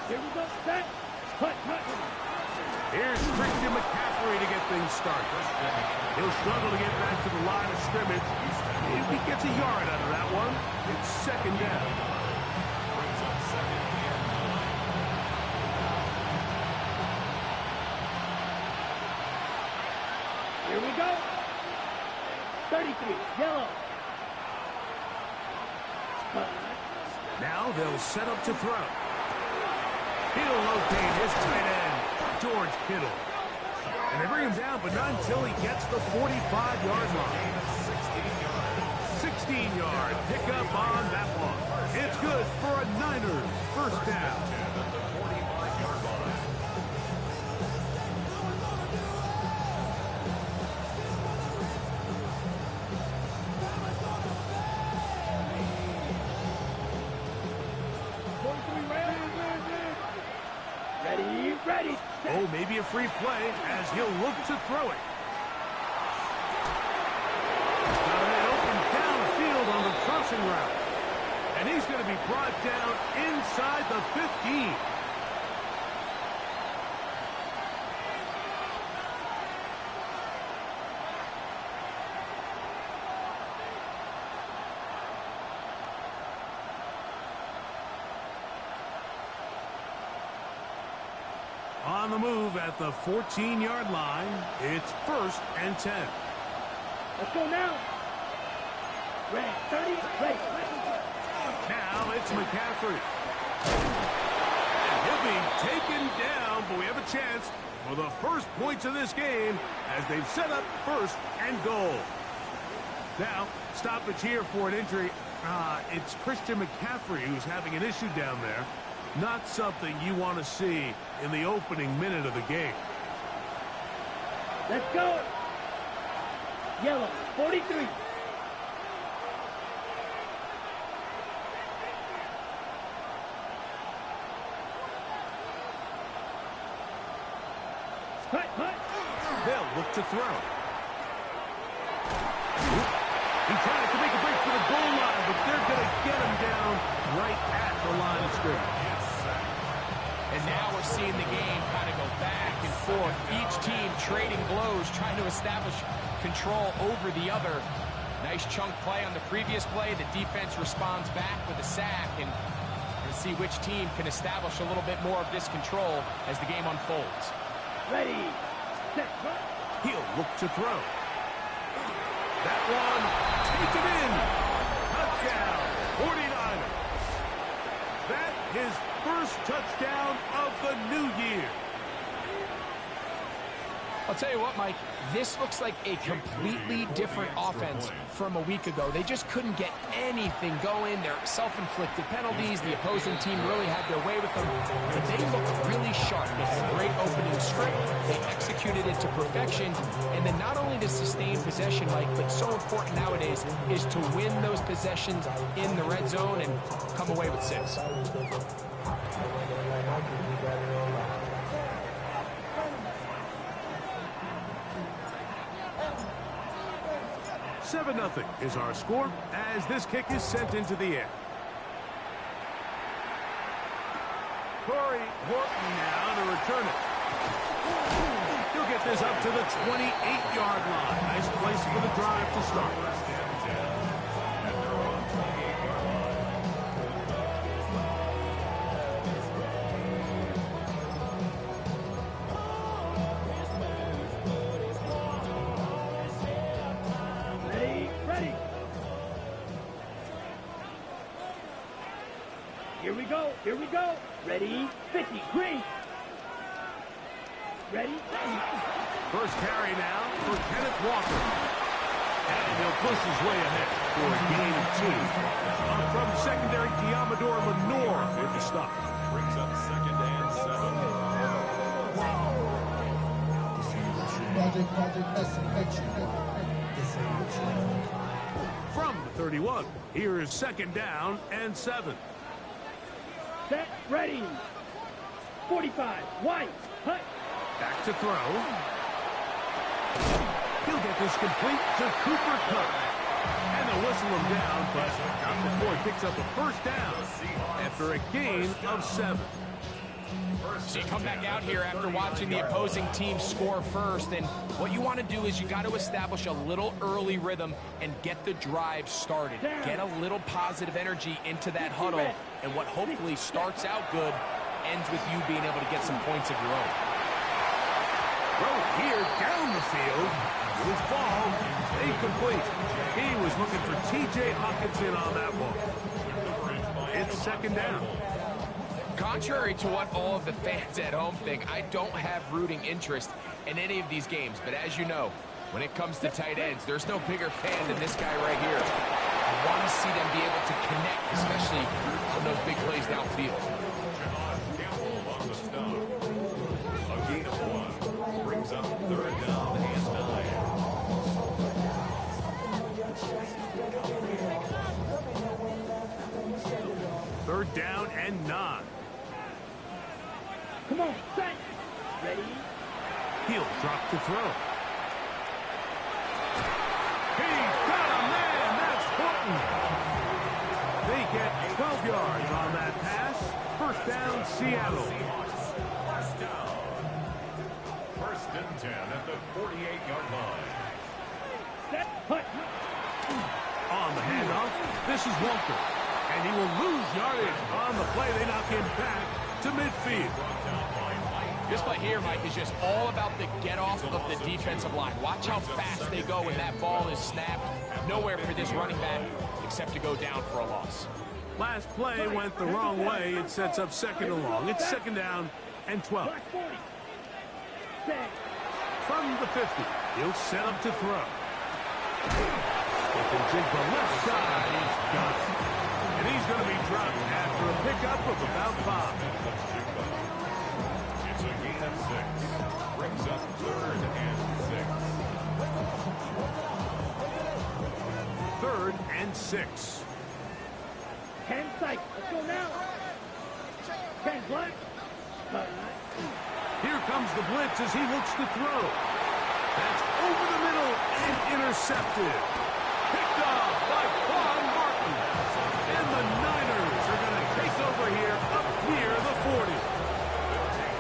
Here we go. Set. Cut. Here's Christian McCaffrey to get things started. He'll struggle to get back to the line of scrimmage. If he gets a yard out of that one, it's second down. Here we go. 33. Yellow. Now they'll set up to throw. He'll locate his tight end, George Kittle. And they bring him down, but not until he gets the 45-yard line. 16-yard pickup on that one. It's good for a Niners first down. Ready. Oh, maybe a free play as he'll look to throw it. Got an open downfield on the crossing route. And he's going to be brought down inside the 15. On the move at the 14-yard line, it's 1st and 10. Let's go now. Ready, 30, ready. Now it's McCaffrey. And he'll be taken down, but we have a chance for the first points of this game as they've set up 1st and goal. Now, stoppage here for an injury. It's Christian McCaffrey who's having an issue down there. Not something you want to see in the opening minute of the game. Let's go. Yellow, 43. Cut. They'll look to throw. He tries to make a break for the goal line, but they're going to get him down right at the line of scrimmage. And now we're seeing the game kind of go back and forth. Each team trading blows, trying to establish control over the other. Nice chunk play on the previous play. The defense responds back with a sack. And we're going to see which team can establish a little bit more of this control as the game unfolds. Ready. Set. He'll look to throw. That one, taken in. Touchdown, 49ers. That is first touchdown of the new year. I'll tell you what, Mike, this looks like a completely different offense from a week ago. They just couldn't get anything going. They're self-inflicted penalties. The opposing team really had their way with them. But they looked really sharp. They had a great opening script. They executed it to perfection. And then not only to sustain possession, Mike, but so important nowadays is to win those possessions in the red zone and come away with 6. 7-0 is our score as this kick is sent into the air. Corey Horton now to return it. He'll get this up to the 28-yard line. Nice place for the drive to start. Here we go. Ready, 50, green. Ready. First carry now for Kenneth Walker. And he'll push his way ahead for a gain of 2. From secondary, Diamador Lenore with the stop. Brings up 2nd and 7. From the 31, here is 2nd down and 7. Set, ready. 45, White, hut. Back to throw. He'll get this complete to Cooper Kupp. And they'll whistle him down, but not before he picks up a first down after a gain of 7. So you come back out here after watching the opposing team score first, and what you want to do is you got to establish a little early rhythm and get the drive started. Get a little positive energy into that huddle, and what hopefully starts out good ends with you being able to get some points of your own. Throw here down the field. Will fall. Incomplete. He was looking for T.J. Hawkinson on that one. It's second down. Contrary to what all of the fans at home think, I don't have rooting interest in any of these games. But as you know, when it comes to tight ends, there's no bigger fan than this guy right here. I want to see them be able to connect, especially on those big plays downfield. A gain of 1 brings up third down and 9. Third down and 9. Come on, set. Ready? He'll drop to throw. He's got a man. That's Horton. They get 12 yards on that pass. First down, Seattle. First down. First and 10 at the 48-yard line. Set. Hut. On the handoff, this is Walker. And he will lose yardage on the play. They knock him back to midfield. This play here, Mike, is just all about the get-off of the defensive line. Watch how fast they go when that ball is snapped. Nowhere for this running back except to go down for a loss. Last play went the wrong way. It sets up second and long. It's second down and 12. From the 50, he'll set up to throw. Stick and jig the left side. He's got it. And he's going to be dropped after a pickup of about 5. It's a gain of 6. Brings up third and 6. Third and 6. 10 sight. Let's go now. 10 black. Here comes the blitz as he looks to throw. That's over the middle and intercepted. Picked off by Quan Martin. And the Niners are going to take over here up near the 40.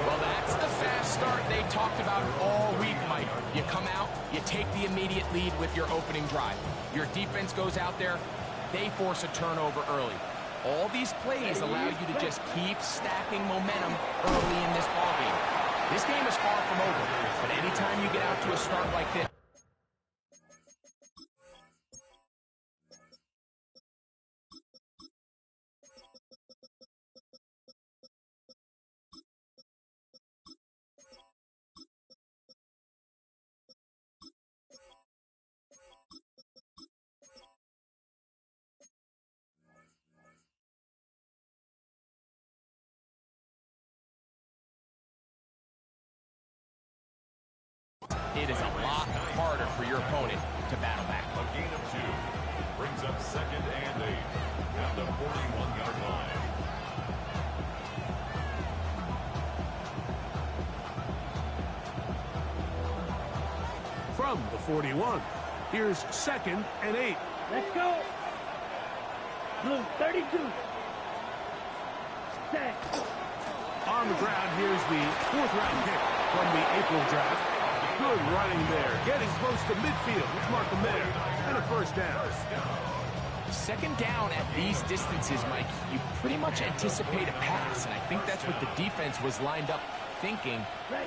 Well, that's the fast start they talked about all week, Mike. You come out, you take the immediate lead with your opening drive. Your defense goes out there, they force a turnover early. All these plays allow you to just keep stacking momentum early in this ballgame. This game is far from over, but anytime you get out to a start like this, it is a lot harder for your opponent to battle back. A gain of 2 brings up second and 8 at the 41-yard line. From the 41, here's second and 8. Let's go. Blue 32. Set. On the ground, here's the 4th-round pick from the April draft. Good running there, getting close to midfield. Let's mark him there. And a first down. Second down at these distances, Mike, you pretty much anticipate a pass, and I think that's what the defense was lined up thinking.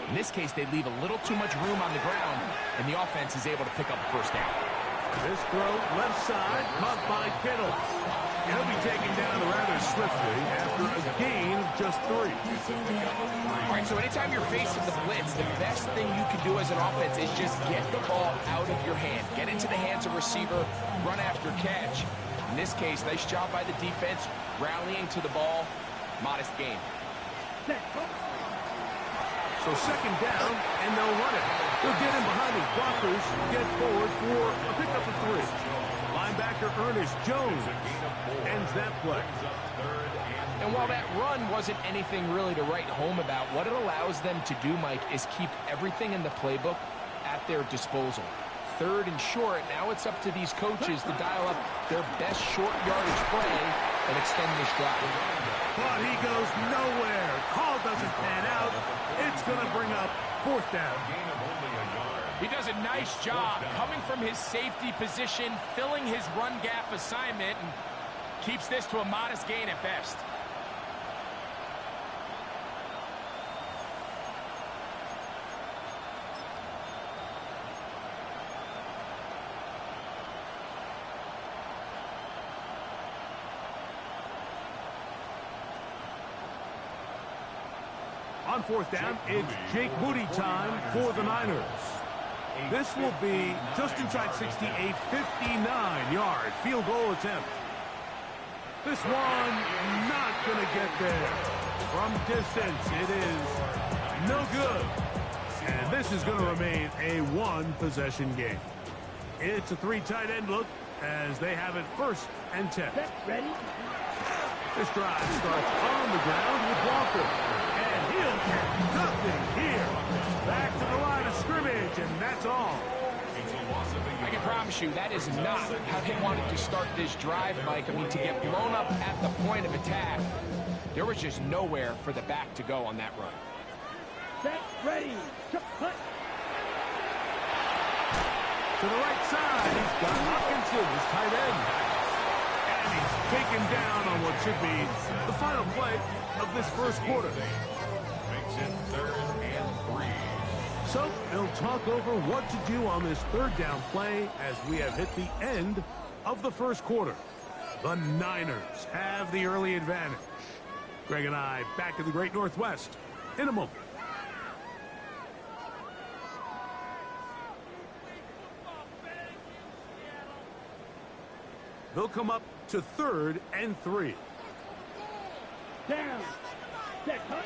In this case, they leave a little too much room on the ground, and the offense is able to pick up a first down. This throw, left side, caught by Kittle. He'll be taken down rather swiftly after a gain of just 3. All right, so anytime you're facing the blitz, the best thing you can do as an offense is just get the ball out of your hand. Get into the hands of receiver, run after catch. In this case, nice job by the defense, rallying to the ball. Modest gain. So second down, and they'll run it. They'll get him behind his blockers, get forward for a pickup of 3. Linebacker Ernest Jones ends that play. And while that run wasn't anything really to write home about, what it allows them to do, Mike, is keep everything in the playbook at their disposal. Third and short, now it's up to these coaches to dial up their best short yardage play and extend this drive. But he goes nowhere. Call doesn't pan out. It's going to bring up fourth down. He does a nice job coming from his safety position, filling his run gap assignment, and keeps this to a modest gain at best. On fourth down, it's Jake Moody time for the Niners. This will be just inside 60, a 59-yard field goal attempt. This one not going to get there. From distance, it is no good. And this is going to remain a one-possession game. It's a three tight end look as they have it first and 10. Ready? This drive starts on the ground with Walker. And he'll get nothing here. Back to the line of scrimmage, and that's all. I can promise you that is not how they wanted to start this drive, Mike. I mean, to get blown up at the point of attack, there was just nowhere for the back to go on that run. Set, ready, cut. To the right side, he's got Hopkinson, his tight end. And he's taken down on what should be the final play of this first quarter. Makes it 3rd and 3. So they'll talk over what to do on this third down play as we have hit the end of the first quarter. The Niners have the early advantage. Greg and I back in the Great Northwest in a moment. They'll come up to 3rd and 3. Down. Set, cut.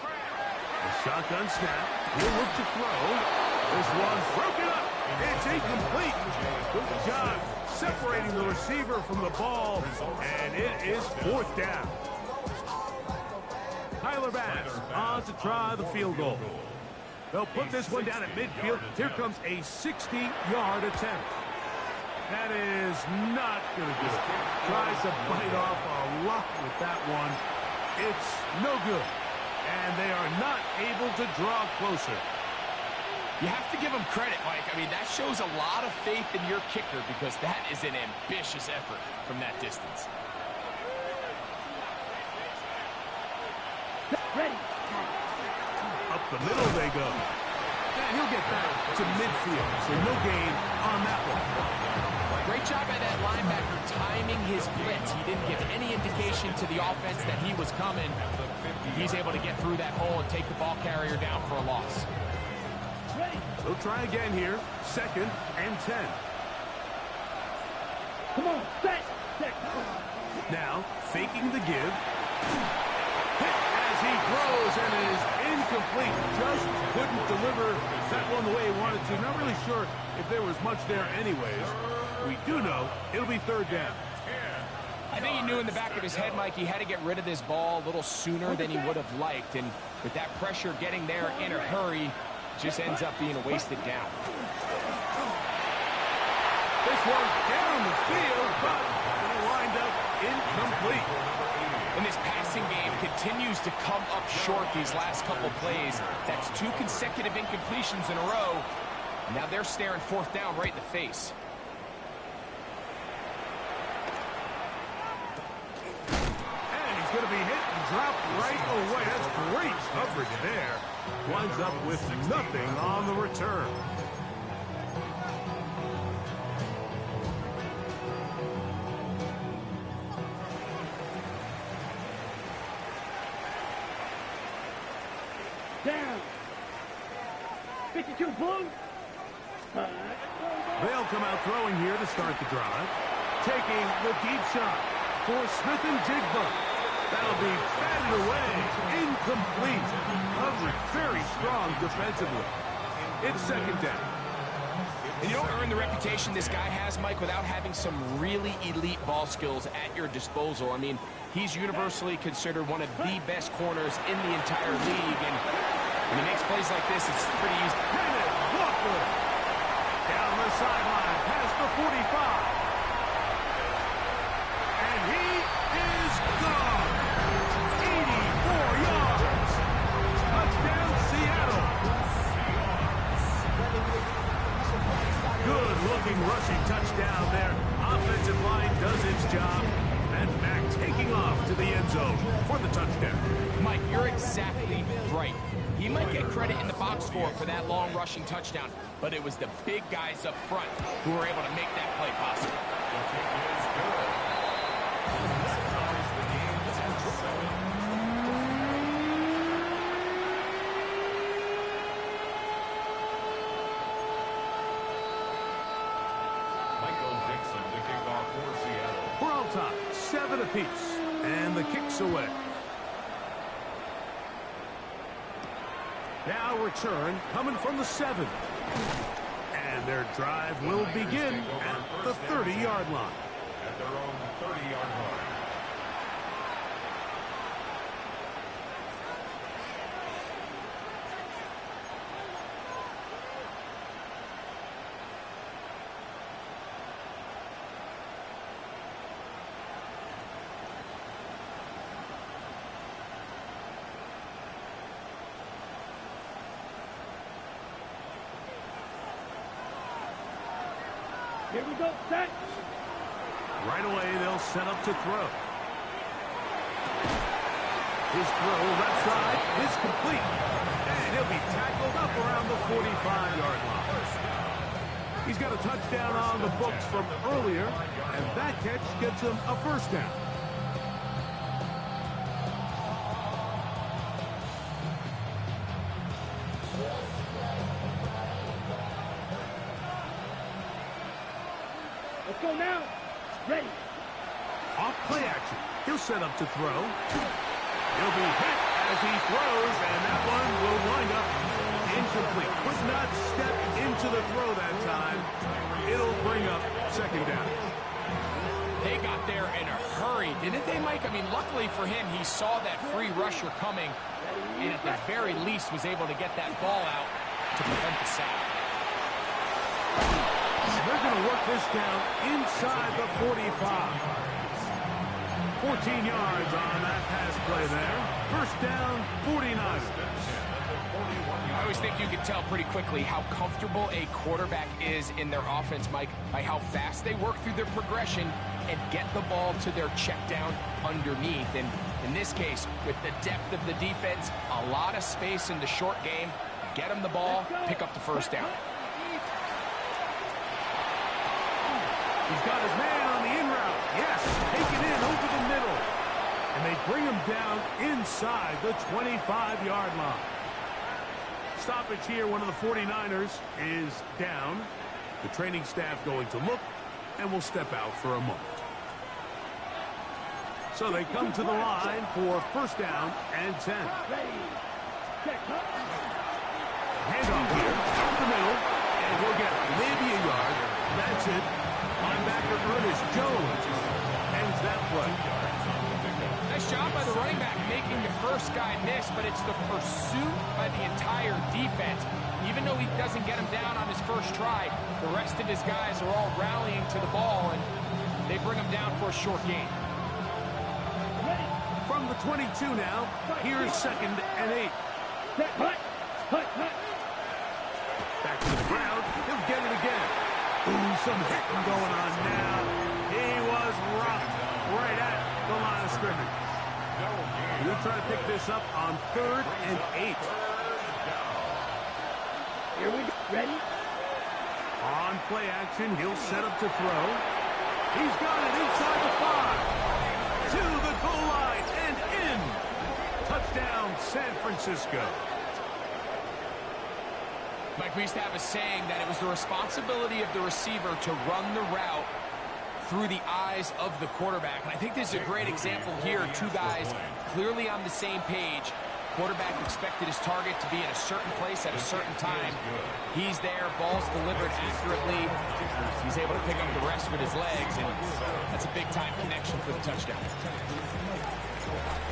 The shotgun snap. He'll look to throw. This one's broken up. It's incomplete. Good job separating the receiver from the ball. And it is 4th down. Tyler Bass on to try the field goal. They'll put this one down at midfield. Here comes a 60-yard attempt. That is not going to do it. Tries to bite off a lot with that one. It's no good. And they are not able to draw closer. You have to give him credit, Mike. I mean, that shows a lot of faith in your kicker because that is an ambitious effort from that distance. Ready. Up the middle they go. And he'll get back to midfield, so no gain on that one. Great job by that linebacker timing his blitz. He didn't give any indication to the offense that he was coming. He's able to get through that hole and take the ball carrier down for a loss. They'll try again here. 2nd and 10. Come on, set. Now, faking the give. Hit as he throws, and it is incomplete. Just couldn't deliver that one the way he wanted to. Not really sure if there was much there anyways. We do know it'll be 3rd down. I think he knew in the back of his head, Mike, he had to get rid of this ball a little sooner than he would have liked. And with that pressure getting there in a hurry, just ends up being a wasted down. This one down the field, but it lined up incomplete. And this passing game continues to come up short these last couple plays. That's 2 consecutive incompletions in a row. Now they're staring 4th down right in the face. Going to be hit and dropped right away. That's great coverage there. Winds up with nothing on the return. Down. 52 blue. They'll come out throwing here to start the drive. Taking the deep shot for Smith and Jigba. That'll be batted away. Incomplete. Coverage very strong defensively. It's 2nd down. And you don't earn the reputation this guy has, Mike, without having some really elite ball skills at your disposal. I mean, he's universally considered one of the best corners in the entire league. And when he makes plays like this, it's pretty easy. Kenneth Walker. Down the sideline, past the 45. And he is gone. 80 exactly right. He might get credit in the box score for that long rushing touchdown, but it was the big guys up front who were able to make that play possible. We're all tied, 7 apiece, and the kick's away. Now return coming from the 7. And their drive will begin at the 30-yard line. At their own 30-yard line. Here we go, set. Right away, they'll set up to throw. His throw left side is complete. And he'll be tackled up around the 45-yard line. He's got a touchdown on the books from earlier, and that catch gets him a first down. Let's go now. Ready. Off play action. He'll set up to throw. He'll be hit as he throws, and that one will wind up incomplete. Could not step into the throw that time. It'll bring up second down. They got there in a hurry, didn't they, Mike? I mean, luckily for him, he saw that free rusher coming, and at the very least was able to get that ball out to prevent the sack. They're going to work this down inside the 45. 14 yards on that pass play there. First down, 49ers. I always think you can tell pretty quickly how comfortable a quarterback is in their offense, Mike, by how fast they work through their progression and get the ball to their check down underneath. And in this case, with the depth of the defense, a lot of space in the short game, get them the ball, pick up the first down. He's got his man on the in route. Yes, taken in over the middle. And they bring him down inside the 25-yard line. Stoppage here, one of the 49ers is down. The training staff going to look, and will step out for a moment. So they come to the line for first down and 10. Handoff here, up the middle, and he'll get maybe a yard. That's it. Linebacker Ernest Jones ends that play. Nice job by the running back making the first guy miss, but it's the pursuit by the entire defense. Even though he doesn't get him down on his first try, the rest of his guys are all rallying to the ball, and they bring him down for a short gain. From the 22 now, here's second and 8. Back to the ground, he'll get it again. Ooh, some hitting going on now. He was rocked right at the line of scrimmage. He'll try to pick this up on 3rd and 8. Here we go. Ready? On play action, he'll set up to throw. He's got it inside the 5. To the goal line and in. Touchdown, San Francisco. Mike, we used to have a saying that it was the responsibility of the receiver to run the route through the eyes of the quarterback. And I think this is a great example here. Two guys clearly on the same page. Quarterback expected his target to be in a certain place at a certain time. He's there, ball's delivered accurately. He's able to pick up the rest with his legs, and that's a big-time connection for the touchdown.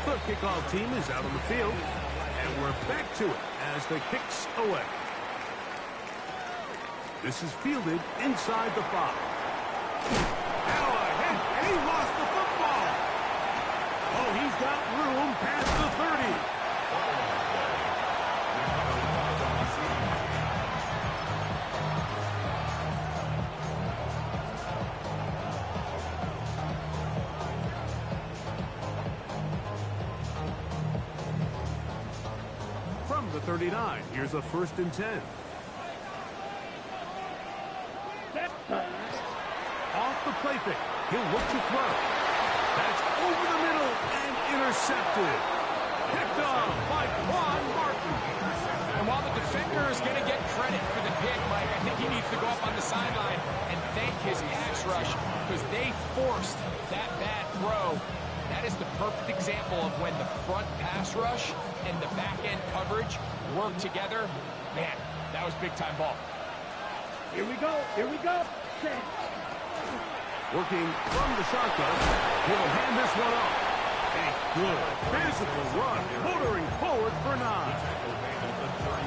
The kickoff team is out on the field, and we're back to it as the kick's away. This is fielded inside the 5. Now ahead, and he lost the football. Oh, he's got room past the 30. from the 39. Here's a 1st and 10. Off the play fake. He'll look to throw. That's over the middle and intercepted. Picked off by Quan Martin. And while the defender is going to get credit for the pick, Mike, I think he needs to go up on the sideline and thank his pass rush because they forced that bad throw. That is the perfect example of when the front pass rush and the back end coverage work together. Man, that was big time ball. Here we go. Here we go. Set. Working from the shotgun. He'll hand this one off. A good physical run, motoring forward for 9.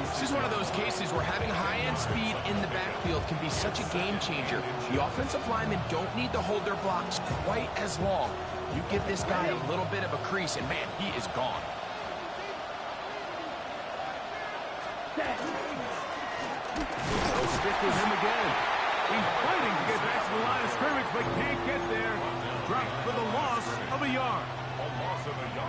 This is one of those cases where having high-end speed in the backfield can be such a game changer. The offensive linemen don't need to hold their blocks quite as long. You give this guy a little bit of a crease, and man, he is gone. They'll stick with him again. He's fighting to get back to the line of scrimmage, but can't get there. Dropped for the loss of a yard.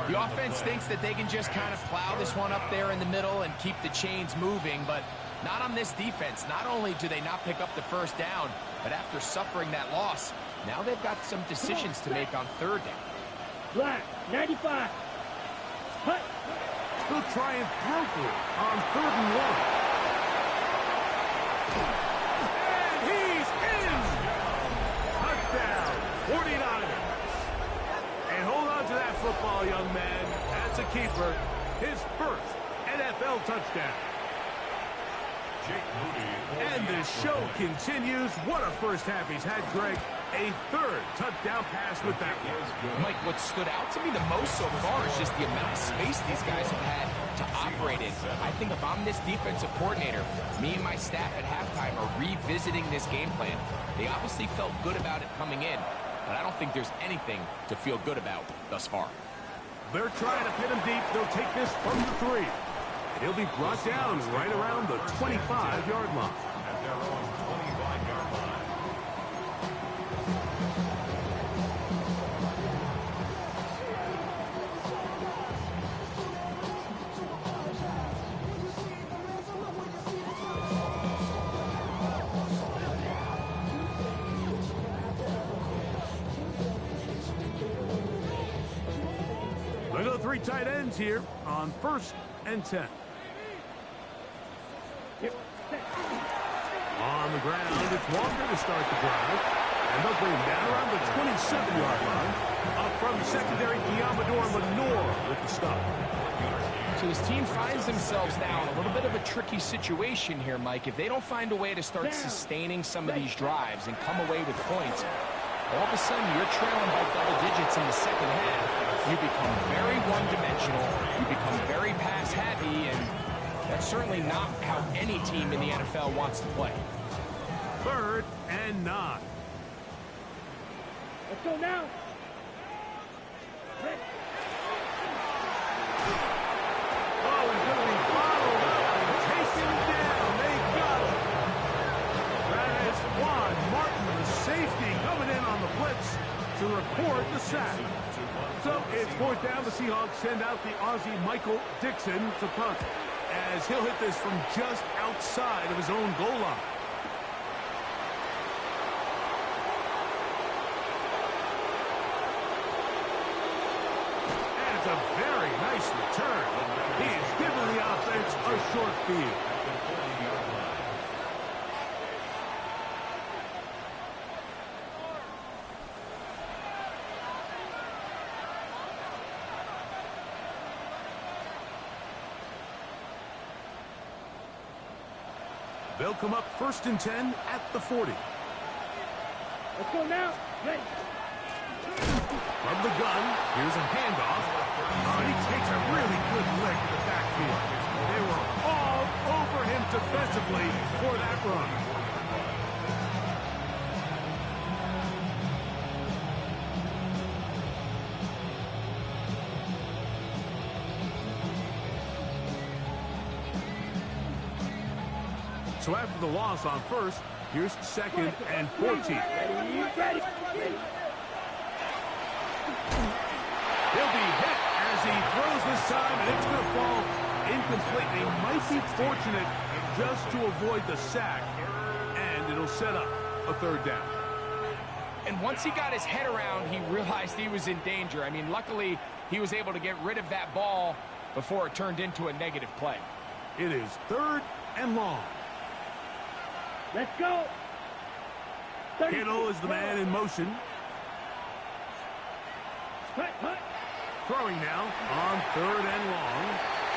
The offense thinks that they can just kind of plow this one up there in the middle and keep the chains moving, but not on this defense. Not only do they not pick up the 1st down, but after suffering that loss, now they've got some decisions to make on 3rd down. Black, 95. Hut. He'll try and throw for it on 3rd and 1. And he's in! Touchdown, 49ers. And hold on to that football, young man. That's a keeper. His 1st NFL touchdown. And the show continues. What a first half he's had, Greg. A 3rd touchdown pass with that one. Mike, what stood out to me the most so far is just the amount of space these guys have had to operate in. I think if I'm this defensive coordinator, me and my staff at halftime are revisiting this game plan. They obviously felt good about it coming in, but I don't think there's anything to feel good about thus far. They're trying to pin him deep. They'll take this from the 3. And he'll be brought down right around the 25-yard line. At their own 25-yard line. They go 3 tight ends here on 1st and 10. On the ground, it's Walker to start the drive. And they'll bring him down around the 27-yard line. Up from the secondary, Diamador Lenore with the stop. So this team finds themselves now in a little bit of a tricky situation here, Mike. If they don't find a way to start sustaining some of these drives and come away with points, all of a sudden you're trailing by double digits in the 2nd half. You become very one-dimensional. You become very pass-heavy, and that's certainly not how any team in the NFL wants to play. 3rd and 9. Let's go now. Oh, he's going to be bottled up and taken down. They got him. That is Quan Martin, the safety, coming in on the blitz to record the sack. So it's 4th down. The Seahawks send out the Aussie Michael Dixon to punt, as he'll hit this from just outside of his own goal line. And it's a very nice return. He has given the offense a short field. They'll come up 1st and 10 at the 40. Let's go now. Ready. From the gun, here's a handoff. And he takes a really good lick in the backfield. They were all over him defensively for that run. So after the loss on 1st, here's 2nd and 14. Ready. He'll be hit as he throws this time, and it's going to fall incomplete. They might be fortunate just to avoid the sack, and it'll set up a third down. And once he got his head around, he realized he was in danger. I mean, luckily, he was able to get rid of that ball before it turned into a negative play. It is 3rd and long. Let's go. Kittle is the man in motion. Throwing now on 3rd and long.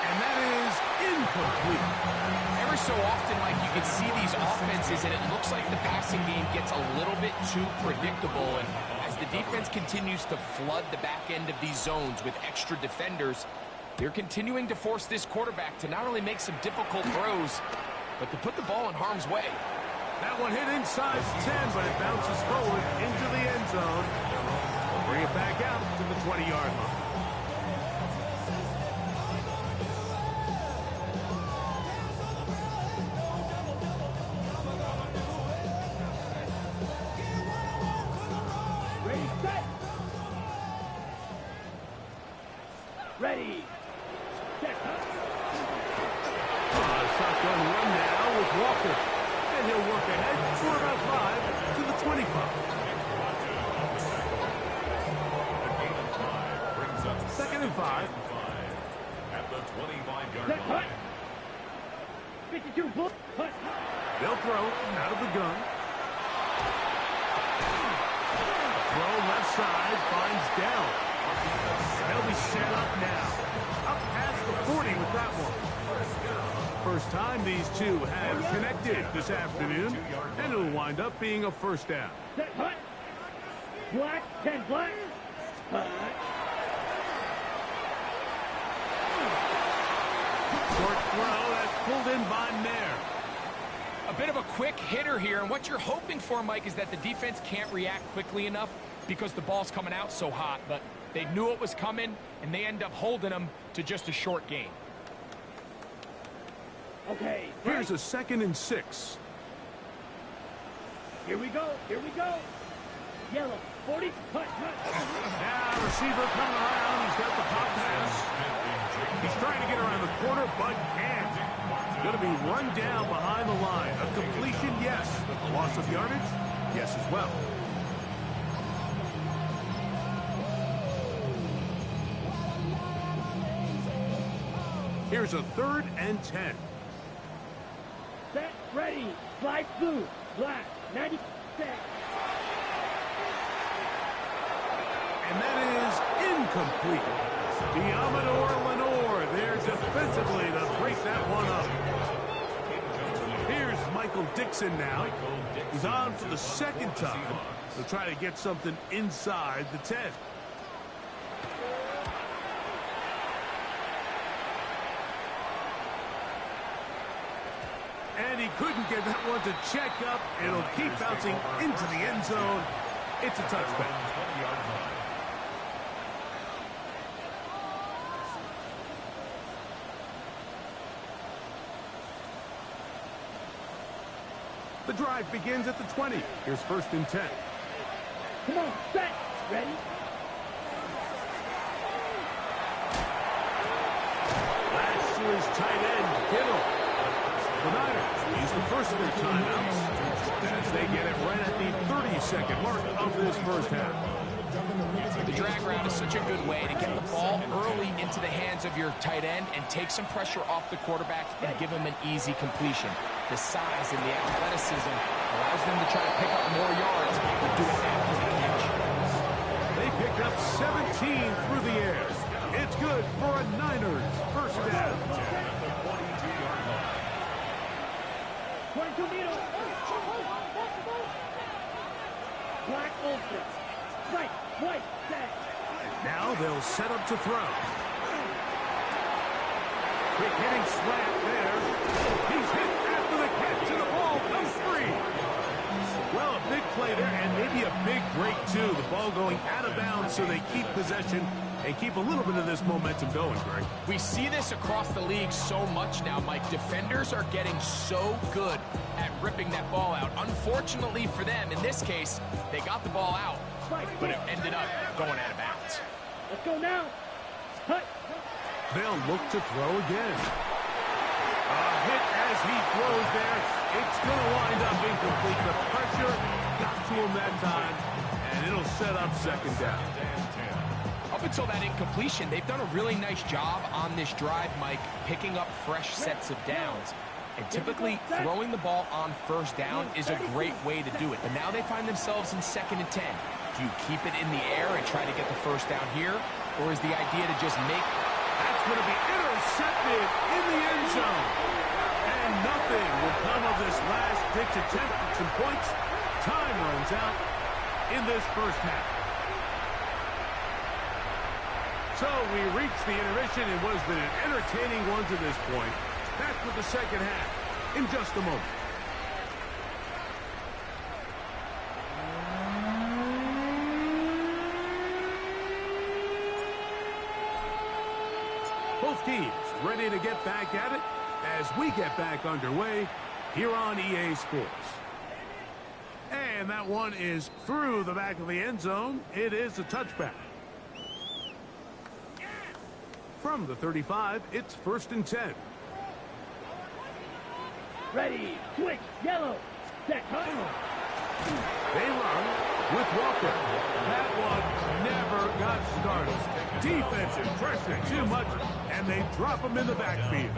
And that is incomplete. Every so often, like, you can see these offenses, and it looks like the passing game gets a little bit too predictable. And as the defense continues to flood the back end of these zones with extra defenders, they're continuing to force this quarterback to not only make some difficult throws, but to put the ball in harm's way. That one hit inside 10, but it bounces forward into the end zone. Bring it back out to the 20-yard line. Ready, set. Ready. Set. Shotgun run now with Walker. And he'll work ahead for about 5 to the 25. 2nd and 5. At the 25-yard line. 52 bull. They'll throw out of the gun. Throw left side, finds Dell. They'll be set up now. Up past the 40 with that one. First time these two have connected this afternoon, and it'll wind up being a first down. Set, hut. Black, 10 black. Hut. Short throw, that's pulled in by Nair. A bit of a quick hitter here, and what you're hoping for, Mike, is that the defense can't react quickly enough because the ball's coming out so hot, but they knew it was coming, and they end up holding them to just a short gain. Okay. Here's a 2nd and 6. Here we go. Here we go. Yellow. 40. Hut, hut. Now, receiver coming around. He's got the pop pass. He's trying to get around the corner, but can't. Going to be run down behind the line. A completion, yes. A loss of yardage, yes as well. Here's a 3rd and 10. Set, ready. Slide blue. Black. 96. And that is incomplete. Diamador Lenore there defensively to break that one up. Here's Michael Dixon now. He's on for the 2nd time. He'll try to get something inside the 10. And he couldn't get that one to check up. It'll keep bouncing into the end zone. It's a touchback. The drive begins at the 20. Here's 1st and 10. Come on, set. Ready. Last to his tight end, Kittle. The Niners use the first of their timeouts as they get it right at the 32nd mark of this first half. The drag route is such a good way to get the ball early into the hands of your tight end and take some pressure off the quarterback and give him an easy completion. The size and the athleticism allows them to try to pick up more yards but do it after the catch. They pick up 17 through the air. It's good for a Niners first down. 22 meters. Black ultra. Right, white, set. Now they'll set up to throw. Quick hitting slant there. He's hit after the catch and the ball comes free. Well, a big play there and maybe a big break too. The ball going out of bounds so they keep possession and keep a little bit of this momentum going, Greg. We see this across the league so much now, Mike. Defenders are getting so good at ripping that ball out. Unfortunately for them, in this case, they got the ball out, but it ended up going out of bounds. Let's go now. Hut. They'll look to throw again. A hit as he throws there. It's going to wind up incomplete. The pressure got to him that time, and it'll set up second down. Up until that incompletion, they've done a really nice job on this drive, Mike, picking up fresh sets of downs. And typically, throwing the ball on first down is a great way to do it. But now they find themselves in 2nd and 10. Do you keep it in the air and try to get the first down here? Or is the idea to just make... That's going to be intercepted in the end zone. And nothing will come of this last-ditch attempt at some points. Time runs out in this first half. So we reached the intermission. It was been an entertaining one to this point. Back with the second half in just a moment. Both teams ready to get back at it as we get back underway here on EA Sports. And that one is through the back of the end zone. It is a touchback. From the 35, it's 1st and 10. Ready, switch, yellow, set, hunt. They run with Walker. That one never got started. Defensive pressure too much, and they drop him in the backfield.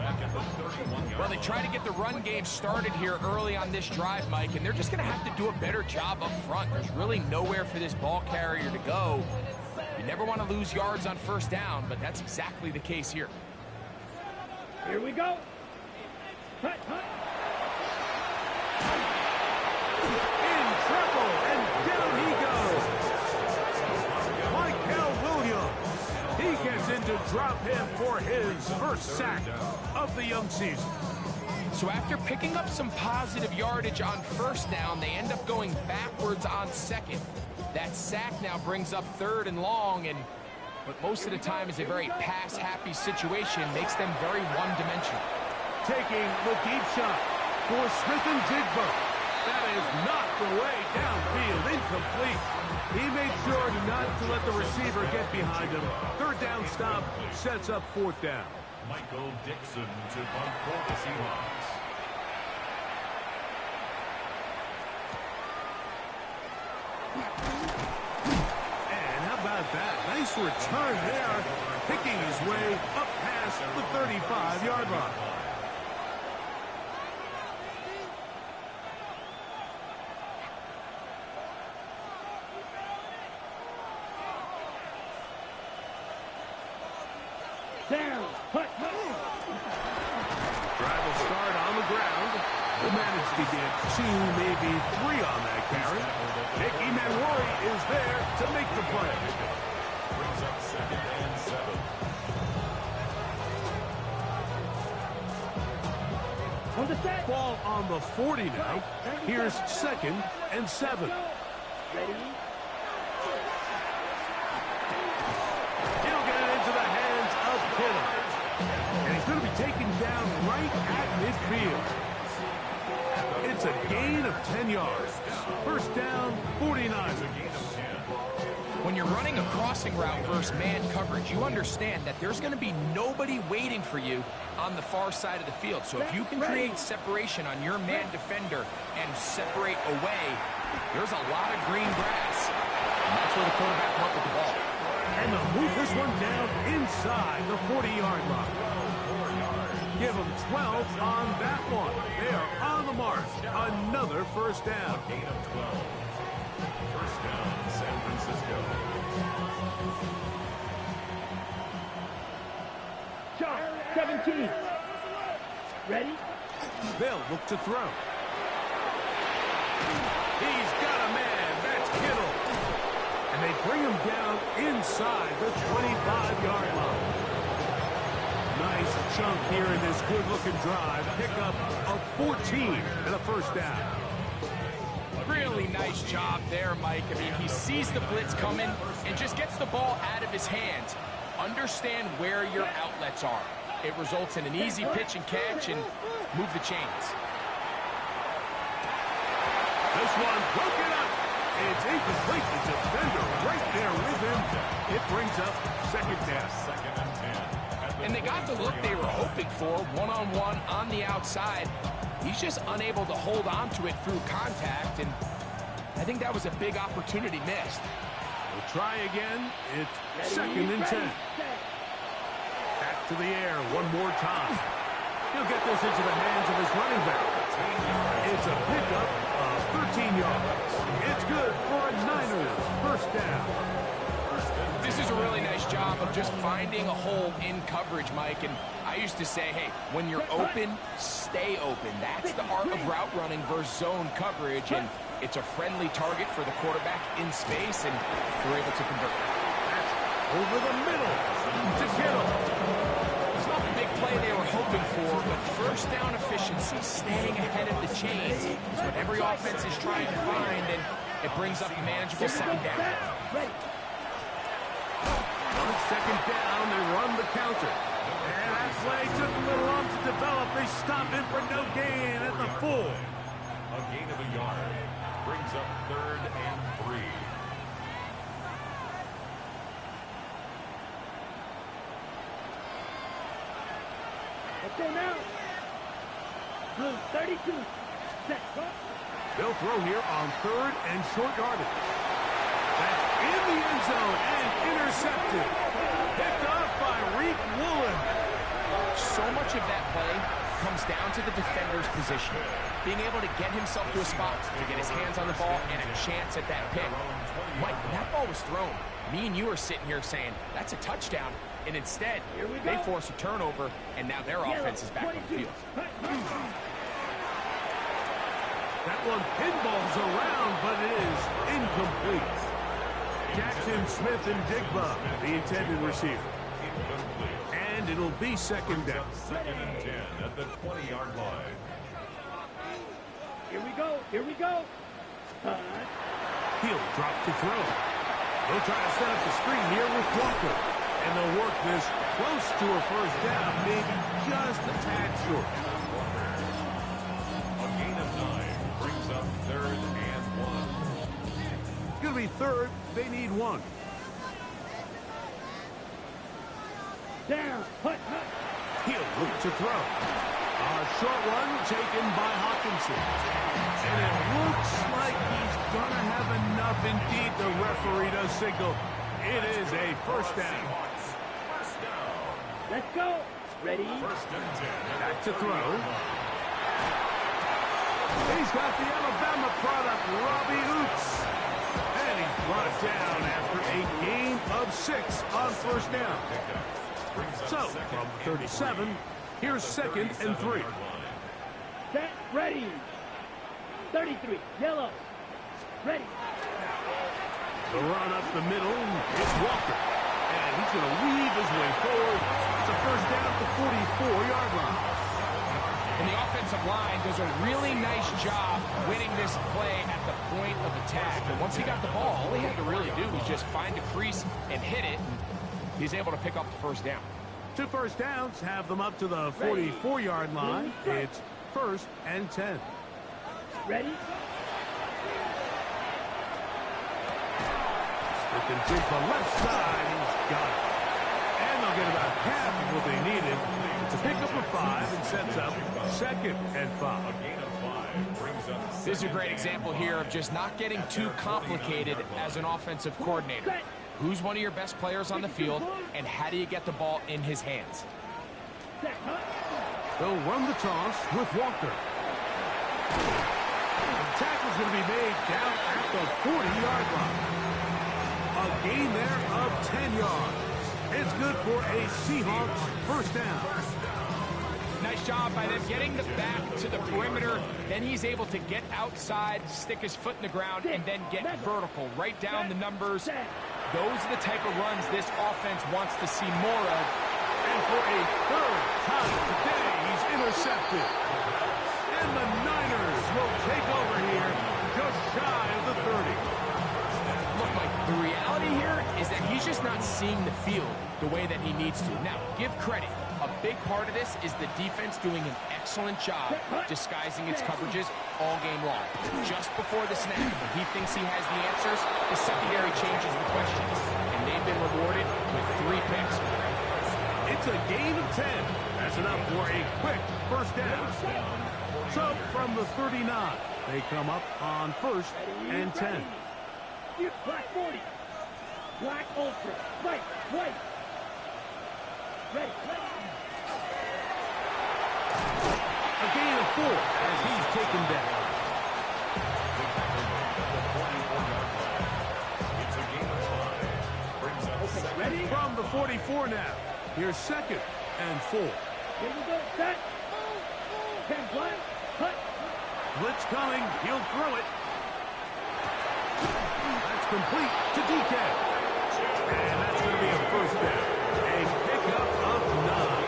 Well, they try to get the run game started here early on this drive, Mike, and they're just going to have to do a better job up front. There's really nowhere for this ball carrier to go. You never want to lose yards on first down, but that's exactly the case here. Here we go. Hut, hut. In trouble, and down he goes. Michael Williams. He gets into drop him for his first sack of the young season. So after picking up some positive yardage on first down, they end up going backwards on second. That sack now brings up 3rd and long, and what most of the time is a very pass-happy situation makes them very one-dimensional. Taking the deep shot for Smith and Jigba. That is knocked away downfield, incomplete. He made sure not to let the receiver get behind him. 3rd down stop sets up 4th down. Michael Dixon to punt for the Seahawks. And how about that? Nice return there, picking his way up past the 35-yard line. Down, hut, hut. Drive will start on the ground. Will manage to get 2, maybe 3 on that carry. Nicky Manwari is there to make the play. Brings up 2nd and 7. On the set. Ball on the 40 now. Here's 2nd and 7. Ready. He'll get it into the hands of Kittle. And he's going to be taken down right at midfield. It's a gain of 10 yards. First down, 49. When you're running a crossing route versus man coverage, you understand that there's going to be nobody waiting for you on the far side of the field. So if you can create separation on your man defender and separate away, there's a lot of green grass. And that's where the quarterback went with the ball. And they'll move this one down inside the 40-yard line. Give them 12 on that one. They are on the mark. Another first down. Gain of 12. First down, San Francisco. Shot, 17. Ready? They'll look to throw. He's got a man. That's Kittle. And they bring him down inside the 25-yard line. Nice chunk here in this good-looking drive. Pick up of 14 and a first down. Really nice job there, Mike. I mean, he sees the blitz coming and just gets the ball out of his hands. Understand where your outlets are. It results in an easy pitch and catch and move the chains. This one broken up. It's incomplete. The defender right there with him. It brings up second down. 2nd and 10 at And they got the look they were hoping for, one-on-one on the outside. He's just unable to hold on to it through contact, and I think that was a big opportunity missed. We'll try again. It's second and 10. Back to the air one more time. He'll get this into the hands of his running back. It's a pickup of 13 yards. It's good for a Niners first down. This is a really nice job of just finding a hole in coverage, Mike. And I used to say, hey, when you're open, stay open. That's the art of route running versus zone coverage. And it's a friendly target for the quarterback in space, and they're able to convert. That's over the middle to Kittle. It's not the big play they were hoping for, but first down efficiency, staying ahead of the chains, is what every offense is trying to find, and it brings up a manageable second down. On second down, they run the counter. And that play took a little long to develop. They stop it for no gain at the 4. A gain of a yard. Brings up 3rd and 3. Let's go now. Blue 32. Set. They'll throw here on 3rd and short yardage. That's in the end zone and intercepted. Picked off by Reek Woolen. So much of that play comes down to the defender's position. Being able to get himself to a spot to get his hands on the ball and a chance at that pick. Mike, when that ball was thrown, me and you are sitting here saying, that's a touchdown. And instead, they force a turnover, and now their offense is back on the field. That one pinballs around, but it is incomplete. Jackson, Smith, and Digba, the intended receiver. And it'll be second down. 2nd and 10 at the 20-yard line. Here we go. Here we go. He'll drop to throw. They'll try to set up the screen here with Walker. And they'll work this close to a first down, maybe just a tad short. A gain of 9 brings up 3rd and 1. It's going to be 3rd. They need 1. Down. Hut. He'll look to throw. A short one taken by Hawkinson. And it looks like he's going to have enough. Indeed, the referee does signal. It is a first down. Let's go. Ready? 1st and 10. Back to throw. He's got the Alabama product, Robbie Oots. And he's brought down after a gain of 6 on first down. So, from 37, here's 2nd and 3. Set. Ready. 33. Yellow. Ready. The run up the middle, it's Walker. And he's going to weave his way forward. It's a first down at the 44-yard line. And the offensive line does a really nice job winning this play at the point of attack. And once he got the ball, all he had to really do was just find a crease and hit it. And he's able to pick up the first down. 2 first downs have them up to the 44-yard line. It's 1st and 10. Ready? Smith and Digba left side. He's got it. And they'll get about half of what they needed. It's a pickup of 5 and sets up 2nd and 5. A gain of 5 brings up. This is a great example here of just not getting too complicated as an offensive coordinator. Who's one of your best players on the field, and how do you get the ball in his hands? They'll run the toss with Walker. The tackle's going to be made down at the 40-yard line. A gain there of 10 yards. It's good for a Seahawks first down. Nice job by them getting the back to the perimeter. Then he's able to get outside, stick his foot in the ground, and then get vertical. Right down the numbers. Those are the type of runs this offense wants to see more of. And for a 3rd time today, he's intercepted. And the Niners will take over here just shy of the 30. Look, Mike, the reality here is that he's just not seeing the field the way that he needs to. Now, give credit. A big part of this is the defense doing an excellent job disguising its coverages all game long. Just before the snap, when he thinks he has the answers, the secondary changes the questions. And they've been rewarded with 3 picks. It It's a gain of 10. That's enough for a quick first down. So from the 39, they come up on first and 10. Black 40. Black ultra. Right. Ready. A gain of 4 as he's taken down. Ready? From the 44 now. Here's second and 4. Here we go. Set. 10 black. Cut. Blitz coming. He'll throw it. That's complete to DK. And that's going to be a first down. A pickup of 9.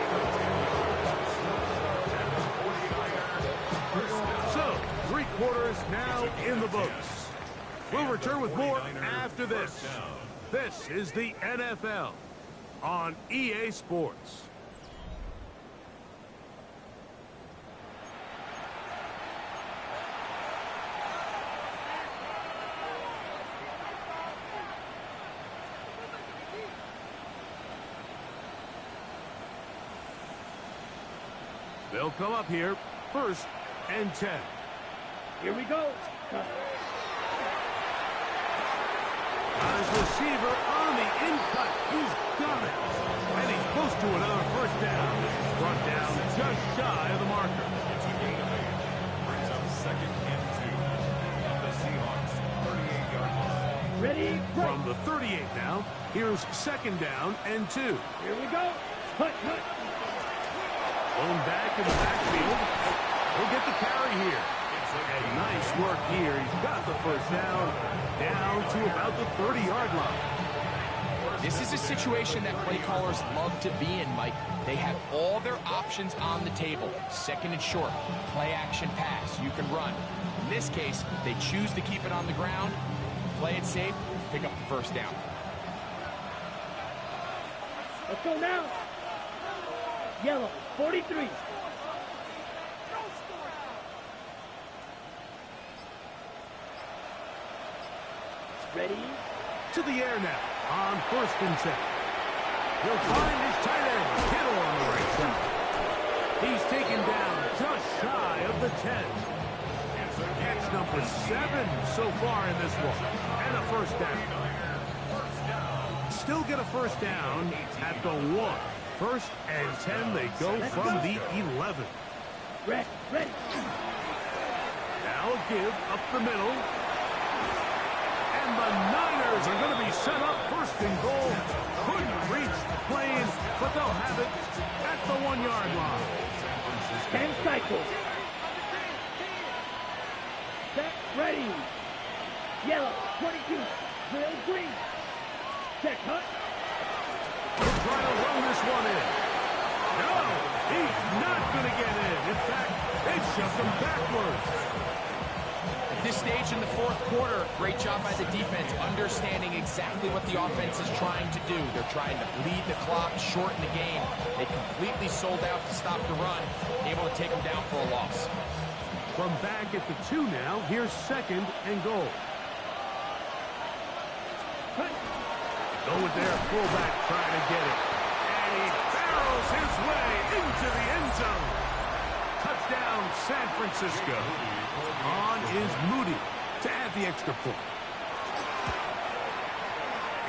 So, 3 quarters now in the books. We'll return with more after this. This is the NFL on EA Sports. They'll come up here, first and 10. Here we go. Got his receiver on the in-cut. He's got it. And he's close to another first down. Brought down just shy of the marker. It's a gain of 8. Brings up second and 2. On the Seahawks 38-yard line. Ready. From the 38 now, here's second down and 2. Here we go. Cut. Going back in the backfield. He'll get the carry here. And nice work here. He's got the first down to about the 30-yard line. This is a situation that play callers love to be in, Mike. They have all their options on the table. Second and short, play action pass, you can run. In this case, they choose to keep it on the ground, play it safe, pick up the first down. Let's go now. Yellow, 43. Ready? To the air now on first and 10. He'll find his tight end, Kittle on the right side. He's taken down just shy of the 10. Catch number 7 so far in this one. And a first down. Still get a first down at the 1. First and 10, they go from the 11. Ready. Now a give up the middle. And the Niners are going to be set up first and goal. Couldn't reach the plane, but they'll have it at the 1-yard line. 10 cycles. Set. Ready. Yellow, 22. Drill green. Check, Hunt. He'll try to run this one in. No, he's not going to get in. In fact, they've shoved him backwards. At this stage in the fourth quarter, great job by the defense, understanding exactly what the offense is trying to do. They're trying to bleed the clock, shorten the game. They completely sold out to stop the run, able to take them down for a loss. From back at the 2 now, here's second and goal. Go with their fullback trying to get it. And he barrels his way into the end zone. Touchdown, San Francisco. On is Moody to add the extra point.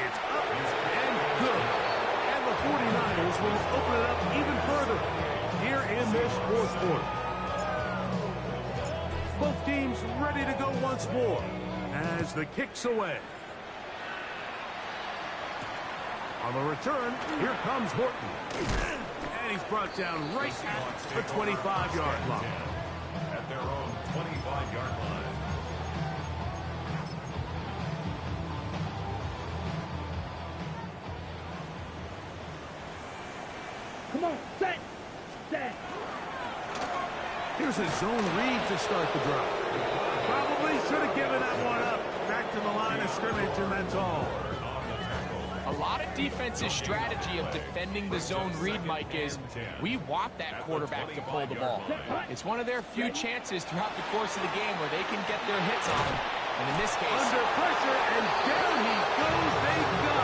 It's up and good. And the 49ers will open it up even further here in this fourth quarter. Both teams ready to go once more as the kick's away. On the return, here comes Horton. And he's brought down right at the 25-yard line. At their own 25-yard line. Come on, set. Here's a zone read to start the drive. Probably should have given that one up. Back to the line of scrimmage, and that's all. A lot of defense's strategy of defending the zone read, Mike, is we want that quarterback to pull the ball. It's one of their few chances throughout the course of the game where they can get their hits on him. And in this case, under pressure, and down he goes. They go.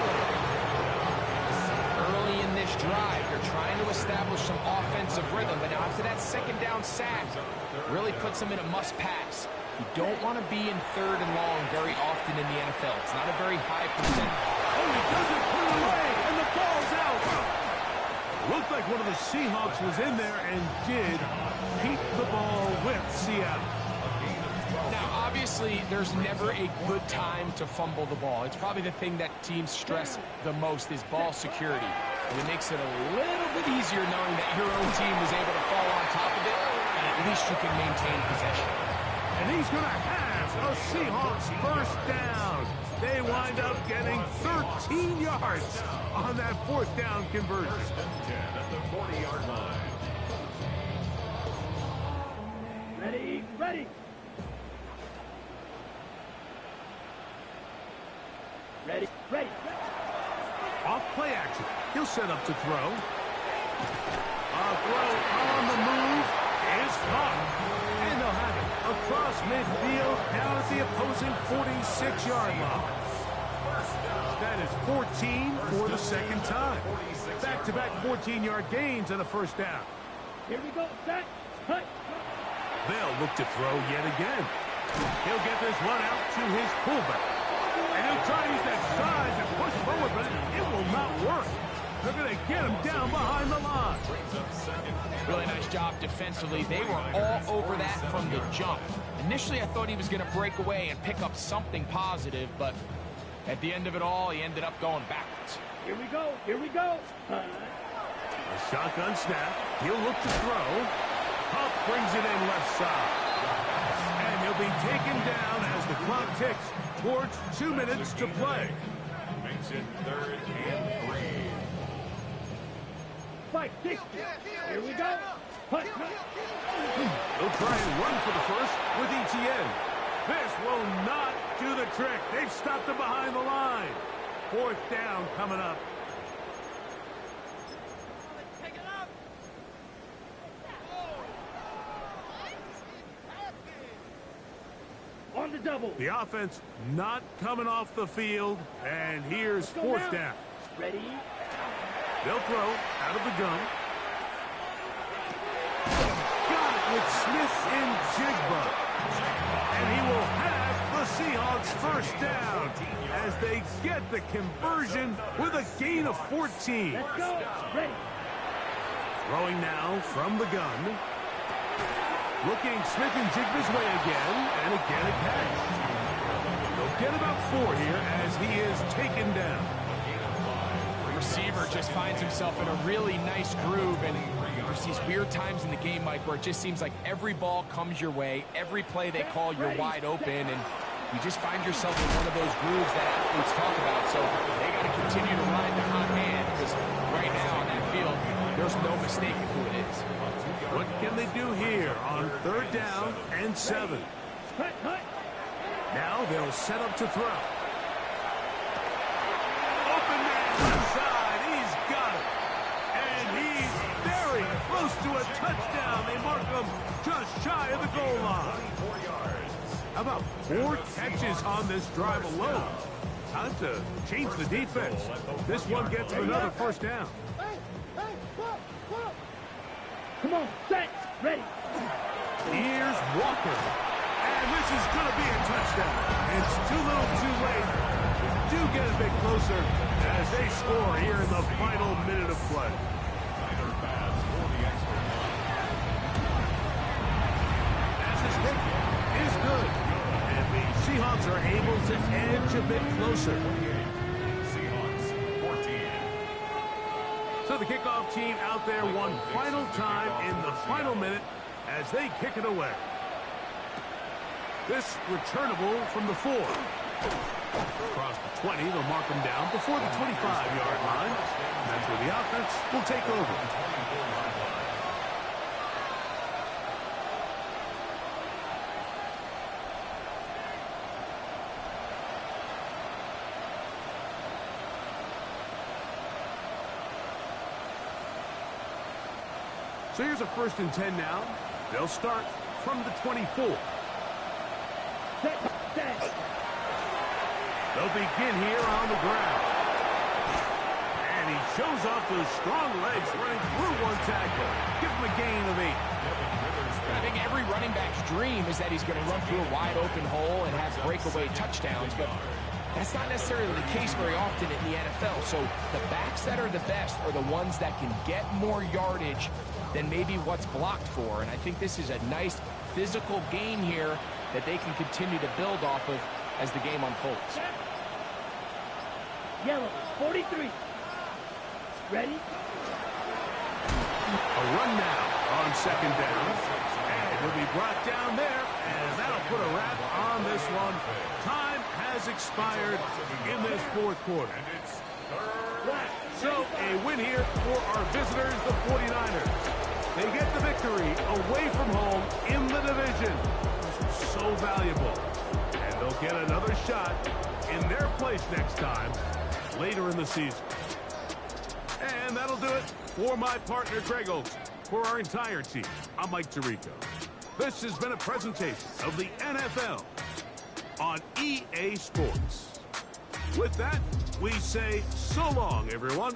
early in this drive, they're They're trying to establish some offensive rhythm, but now after that second down sack, really puts them in a must-pass. You don't want to be in third and long very often in the NFL. It's not a very high percentage. Oh, he doesn't put it away, and the ball's out. Looked like one of the Seahawks was in there and did keep the ball with Seattle. Now, obviously, there's never a good time to fumble the ball. It's probably the thing that teams stress the most is ball security. And it makes it a little bit easier knowing that your own team was able to fall on top of it, and at least you can maintain possession. And he's going to have a Seahawks first down. They wind up getting 13 yards on that fourth down conversion. 10 at the 40-yard line. Ready, ready. Ready, ready. Off play action. He'll set up to throw. A throw on the move is caught. And they'll have it across midfield down at the opposing 46-yard line. That is 14 for the second time. Back-to-back 14-yard gains and a first down. Here we go, set, cut. They'll look to throw yet again. He'll get this one out to his fullback. And he'll try to use that size and push forward, but it will not work. They're going to get him down behind the line. Really nice job defensively. They were all over that from the jump. Initially, I thought he was going to break away and pick up something positive, but at the end of it all, he ended up going backwards. Here we go, here we go. A shotgun snap. He'll look to throw. Huff brings it in left side. And he'll be taken down as the clock ticks towards 2 minutes to play. Makes it 3rd and 3. 5-6. Here we go. Cut, cut. They'll try and run for the first with ETN. This will not do the trick. They've stopped him behind the line. Fourth down coming up. On the double. The offense not coming off the field, and here's fourth down. Ready. They'll throw out of the gun. Got it with Smith and Jigba. And he will have the Seahawks first down as they get the conversion with a gain of 14. Let's go. Ready. Throwing now from the gun. Looking Smith and Jigba's way again, and again a catch. They'll get about 4 here as he is taken down. The receiver just finds himself in a really nice groove, and there's these weird times in the game, Mike, where it just seems like every ball comes your way, every play they call, you're wide open, and you just find yourself in one of those grooves that athletes talk about. So they got to continue to ride the hot hand, because right now on that field, there's no mistaking who it is. What can they do here on 3rd down and 7? Cut, cut. Now they'll set up to throw. Open man left side. He's got it. And he's very close to a touchdown. They mark him just shy of the goal line. How about 4 catches on this drive alone? Time to change the defense. This one gets him another first down. Come on, set, ready. Here's Walker. And this is going to be a touchdown. It's too little too late. They do get a bit closer as they score here in the final minute of play. Either pass or the extra point. As his hit is good. And the Seahawks are able to edge a bit closer. Seahawks 14. So the kickoff team out there one final time in the final minute as they kick it away. This returnable from the 4. Across the 20, they'll mark them down before the 25-yard line. That's where the offense will take over. So here's a 1st and 10 now. They'll start from the 24. They'll begin here on the ground. And he shows off those strong legs running through one tackle. Give him a gain of 8. I think every running back's dream is that he's going to run through a wide open hole and have breakaway touchdowns, but that's not necessarily the case very often in the NFL. So the backs that are the best are the ones that can get more yardage than maybe what's blocked for. And I think this is a nice physical gain here that they can continue to build off of as the game unfolds. Yellow, 43. Ready? A run now on second down. And he'll be brought down there, and that'll put a wrap on this one. Time has expired in this fourth quarter. So a win here for our visitors, the 49ers. They get the victory away from home in the division. So valuable. And they'll get another shot in their place next time later in the season. And that'll do it for my partner, Greg Olson. For our entire team, I'm Mike Tirico. This has been a presentation of the NFL on EA Sports. With that, we say so long, everyone.